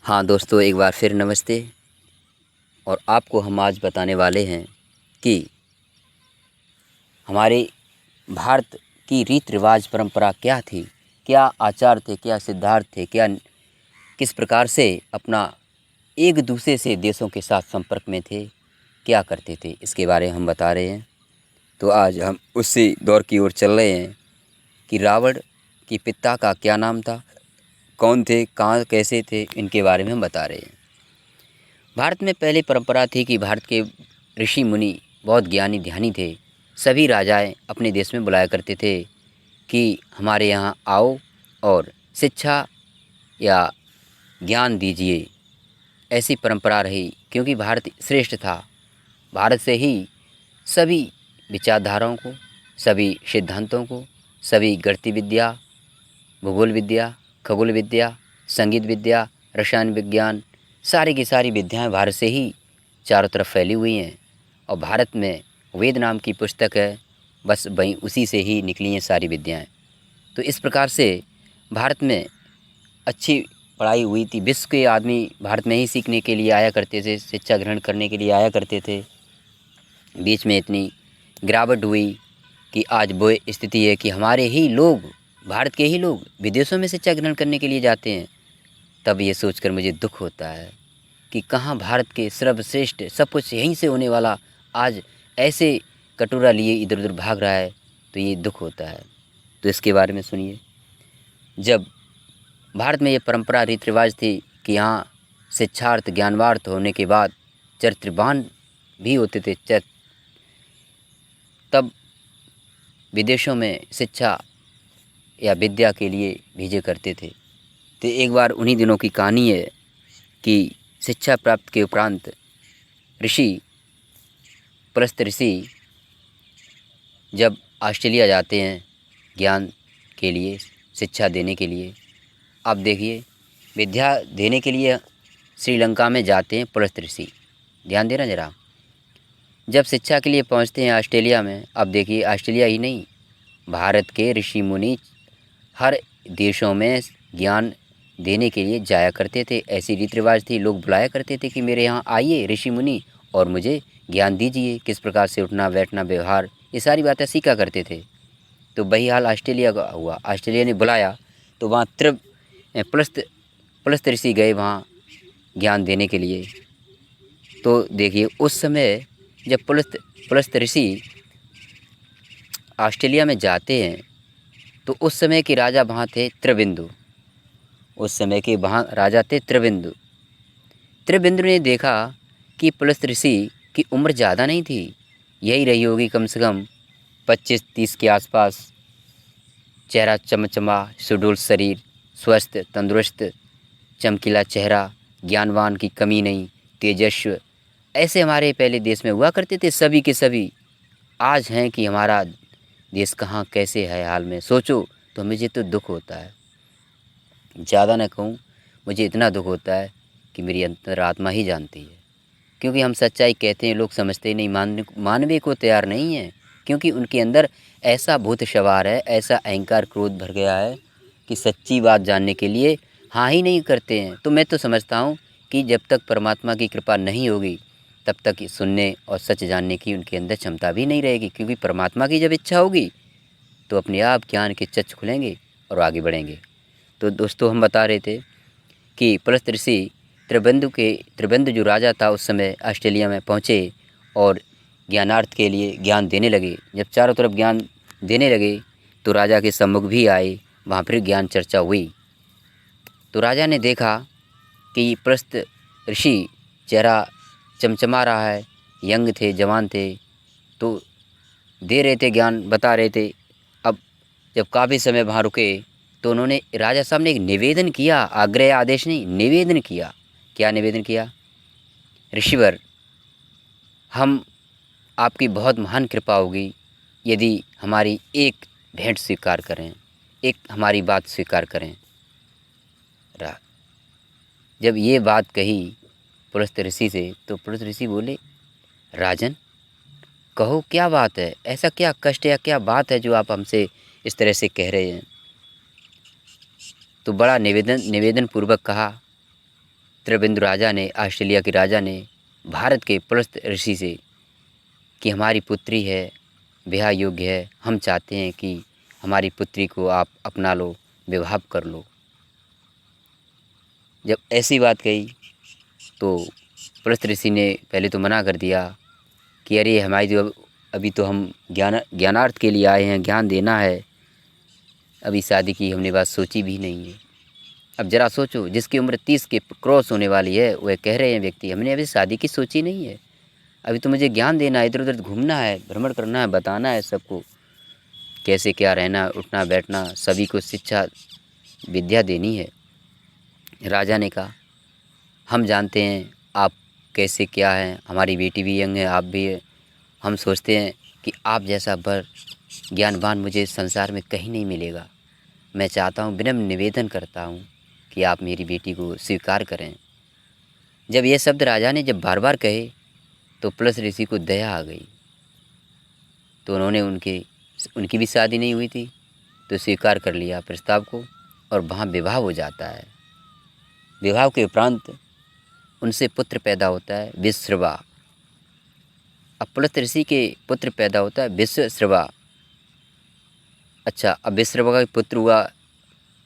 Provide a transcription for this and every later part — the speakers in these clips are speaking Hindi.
हाँ दोस्तों, एक बार फिर नमस्ते। और आपको हम आज बताने वाले हैं कि हमारे भारत की रीति रिवाज परंपरा क्या थी, क्या आचार थे, क्या सिद्धांत थे, क्या किस प्रकार से अपना एक दूसरे से देशों के साथ संपर्क में थे, क्या करते थे, इसके बारे में हम बता रहे हैं। तो आज हम उसी दौर की ओर चल रहे हैं कि रावण के पिता का क्या नाम था, कौन थे, कहाँ कैसे थे, इनके बारे में हम बता रहे हैं। भारत में पहले परंपरा थी कि भारत के ऋषि मुनि बहुत ज्ञानी ध्यानी थे। सभी राजाएं अपने देश में बुलाया करते थे कि हमारे यहाँ आओ और शिक्षा या ज्ञान दीजिए। ऐसी परंपरा रही क्योंकि भारत श्रेष्ठ था। भारत से ही सभी विचारधाराओं को, सभी सिद्धांतों को, सभी गणित विद्या, भूगोल विद्या, खगोल विद्या, संगीत विद्या, रसायन विज्ञान, सारी की सारी विद्याएं भारत से ही चारों तरफ फैली हुई हैं। और भारत में वेद नाम की पुस्तक है, बस वहीं उसी से ही निकली हैं सारी विद्याएं। तो इस प्रकार से भारत में अच्छी पढ़ाई हुई थी। विश्व के आदमी भारत में ही सीखने के लिए आया करते थे, शिक्षा ग्रहण करने के लिए आया करते थे। बीच में इतनी गिरावट हुई कि आज वो स्थिति है कि हमारे ही लोग, भारत के ही लोग विदेशों में शिक्षा ग्रहण करने के लिए जाते हैं। तब ये सोचकर मुझे दुख होता है कि कहाँ भारत के सर्वश्रेष्ठ सब कुछ यहीं से होने वाला आज ऐसे कटोरा लिए इधर उधर भाग रहा है। तो ये दुख होता है। तो इसके बारे में सुनिए। जब भारत में ये परंपरा रीति रिवाज थी कि यहाँ शिक्षार्थ ज्ञानवार्थ होने के बाद चरित्रवान भी होते थे, तब विदेशों में शिक्षा या विद्या के लिए भेजे करते थे। तो एक बार उन्हीं दिनों की कहानी है कि शिक्षा प्राप्त के उपरांत ऋषि, पुलस्त ऋषि जब ऑस्ट्रेलिया जाते हैं ज्ञान के लिए, शिक्षा देने के लिए। अब देखिए, विद्या देने के लिए श्रीलंका में जाते हैं पुलस्त ऋषि। ध्यान देना ज़रा। जब शिक्षा के लिए पहुंचते हैं ऑस्ट्रेलिया में, अब देखिए ऑस्ट्रेलिया ही नहीं, भारत के ऋषि मुनि हर देशों में ज्ञान देने के लिए जाया करते थे। ऐसी रीति रिवाज थी, लोग बुलाया करते थे कि मेरे यहाँ आइए ऋषि मुनि और मुझे ज्ञान दीजिए, किस प्रकार से उठना बैठना व्यवहार, ये सारी बातें सीखा करते थे। तो वही हाल ऑस्ट्रेलिया का हुआ। ऑस्ट्रेलिया ने बुलाया तो वहाँ पुलस्त पुलस्त ऋषि गए वहाँ ज्ञान देने के लिए। तो देखिए, उस समय जब पुलस्त ऋषि ऑस्ट्रेलिया में जाते हैं तो उस समय के राजा वहाँ थे त्रिबिंदु। उस समय के वहाँ राजा थे त्रिबिंदु। त्रिबिंदु ने देखा कि पुलस्त ऋषि की उम्र ज़्यादा नहीं थी, यही रही होगी कम से कम 25-30 के आसपास। चेहरा चमचमा, सुडौल शरीर, स्वस्थ तंदुरुस्त, चमकीला चेहरा, ज्ञानवान की कमी नहीं, तेजस्व, ऐसे हमारे पहले देश में हुआ करते थे सभी के सभी। आज हैं कि हमारा देश कहाँ कैसे है हाल में, सोचो तो मुझे तो दुख होता है। ज़्यादा न कहूँ, मुझे इतना दुख होता है कि मेरी अंतरात्मा ही जानती है। क्योंकि हम सच्चाई कहते हैं, लोग समझते ही नहीं, मानने को तैयार नहीं है। क्योंकि उनके अंदर ऐसा भूत सवार है, ऐसा अहंकार क्रोध भर गया है कि सच्ची बात जानने के लिए हाँ ही नहीं करते हैं। तो मैं तो समझता हूँ कि जब तक परमात्मा की कृपा नहीं होगी तब तक सुनने और सच जानने की उनके अंदर क्षमता भी नहीं रहेगी। क्योंकि परमात्मा की जब इच्छा होगी तो अपने आप ज्ञान के चक्ष खुलेंगे और आगे बढ़ेंगे। तो दोस्तों, हम बता रहे थे कि पुलस्त ऋषि त्रिबंधु जो राजा था उस समय ऑस्ट्रेलिया में पहुँचे और ज्ञानार्थ के लिए ज्ञान देने लगे। जब चारों तरफ ज्ञान देने लगे तो राजा के सम्मुख भी आए, वहाँ पर ज्ञान चर्चा हुई। तो राजा ने देखा कि पुलस्त ऋषि चेहरा चमचमा रहा है, यंग थे, जवान थे, तो दे रहे थे ज्ञान, बता रहे थे। अब जब काफ़ी समय वहाँ रुके तो उन्होंने, राजा साहब ने एक निवेदन किया, आग्रह आदेश नहीं, निवेदन किया। क्या निवेदन किया? ऋषिवर, हम आपकी बहुत महान कृपा होगी यदि हमारी एक भेंट स्वीकार करें, एक हमारी बात स्वीकार करें। जब ये बात कही पुलस्त ऋषि से तो पुलस्त ऋषि बोले, राजन कहो क्या बात है, ऐसा क्या कष्ट या क्या बात है जो आप हमसे इस तरह से कह रहे हैं। तो बड़ा निवेदन पूर्वक कहा त्रिविंद राजा ने, ऑस्ट्रेलिया के राजा ने भारत के पुलस्त ऋषि से कि हमारी पुत्री है, ब्याह योग्य है, हम चाहते हैं कि हमारी पुत्री को आप अपना लो, विवाह कर लो। जब ऐसी बात कही तो पुलस्त ऋषि ने पहले तो मना कर दिया कि अरे हमारी जो अभी तो हम ज्ञानार्थ के लिए आए हैं, ज्ञान देना है, अभी शादी की हमने बात सोची भी नहीं है। अब ज़रा सोचो, जिसकी उम्र 30 के क्रॉस होने वाली है, वह कह रहे हैं व्यक्ति हमने अभी शादी की सोची नहीं है, अभी तो मुझे ज्ञान देना है, इधर उधर घूमना है, भ्रमण करना है, बताना है सबको कैसे क्या रहना, उठना बैठना, सभी को शिक्षा विद्या देनी है। राजा ने कहा हम जानते हैं आप कैसे क्या हैं, हमारी बेटी भी यंग है, आप भी है, हम सोचते हैं कि आप जैसा वर ज्ञानवान मुझे संसार में कहीं नहीं मिलेगा। मैं चाहता हूँ, विनम्र निवेदन करता हूँ कि आप मेरी बेटी को स्वीकार करें। जब ये शब्द राजा ने जब बार बार कहे तो पुलस्त ऋषि को दया आ गई। तो उन्होंने उनकी भी शादी नहीं हुई थी तो स्वीकार कर लिया प्रस्ताव को, और वहाँ विवाह हो जाता है। विवाह के उपरांत उनसे पुत्र पैदा होता है विश्रवा। अब पुलस्त ऋषि के पुत्र पैदा होता है विश्रवा। अच्छा, अब विश्रवा का पुत्र हुआ,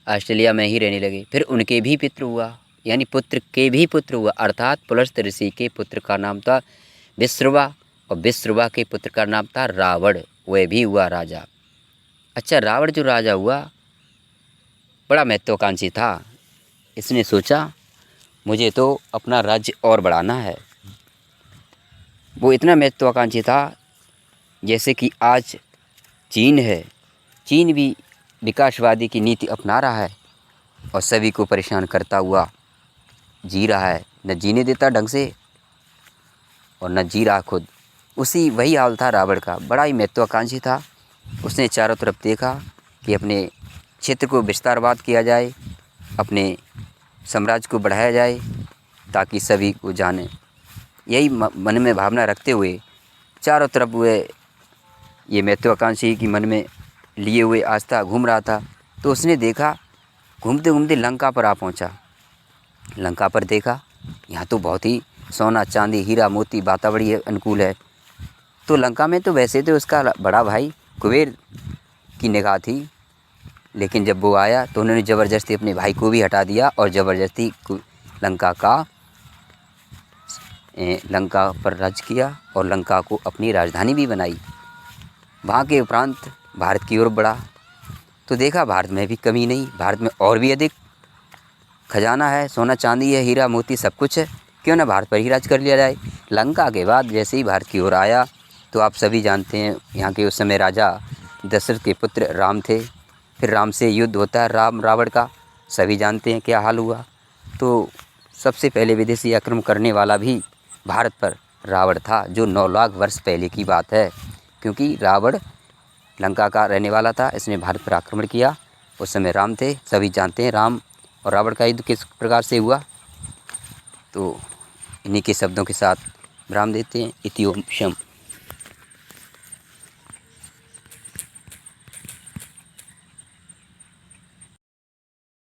ऑस्ट्रेलिया में ही रहने लगे। फिर उनके भी पुत्र हुआ, यानी पुत्र के भी पुत्र हुआ, अर्थात पुलस्त ऋषि के पुत्र का नाम था विश्रवा और विश्रवा के पुत्र का नाम था रावण, वह भी हुआ राजा। अच्छा, रावण जो राजा हुआ बड़ा महत्वाकांक्षी था। इसने सोचा मुझे तो अपना राज्य और बढ़ाना है। वो इतना महत्वाकांक्षी था जैसे कि आज चीन है, चीन भी विकासवादी की नीति अपना रहा है और सभी को परेशान करता हुआ जी रहा है, न जीने देता ढंग से और न जी रहा खुद। वही हाल था रावण का, बड़ा ही महत्वाकांक्षी था। उसने चारों तरफ देखा कि अपने क्षेत्र को विस्तारवाद किया जाए, अपने साम्राज्य को बढ़ाया जाए ताकि सभी को जाने। यही मन में भावना रखते हुए चारों तरफ हुए ये महत्वाकांक्षी की मन में लिए हुए आस्था घूम रहा था। तो उसने देखा, घूमते घूमते लंका पर आ पहुंचा। लंका पर देखा यहाँ तो बहुत ही सोना चांदी हीरा मोती बाता बड़ी अनुकूल है। तो लंका में तो वैसे तो उसका बड़ा भाई कुबेर की निगाह थी, लेकिन जब वो आया तो उन्होंने ज़बरदस्ती अपने भाई को भी हटा दिया और ज़बरदस्ती लंका पर राज किया और लंका को अपनी राजधानी भी बनाई। वहाँ के उपरांत भारत की ओर बढ़ा तो देखा भारत में भी कमी नहीं, भारत में और भी अधिक खजाना है, सोना चांदी है, हीरा मोती सब कुछ है, क्यों ना भारत पर ही राज कर लिया जाए। लंका के बाद जैसे ही भारत की ओर आया तो आप सभी जानते हैं यहाँ के उस समय राजा दशरथ के पुत्र राम थे। फिर राम से युद्ध होता है राम रावण का, सभी जानते हैं क्या हाल हुआ। तो सबसे पहले विदेशी आक्रमण करने वाला भी भारत पर रावण था, जो 9 लाख वर्ष पहले की बात है, क्योंकि रावण लंका का रहने वाला था, इसने भारत पर आक्रमण किया। उस समय राम थे, सभी जानते हैं राम और रावण का युद्ध किस प्रकार से हुआ। तो इन्हीं के शब्दों के साथ विराम देते हैं। इति ओम शम।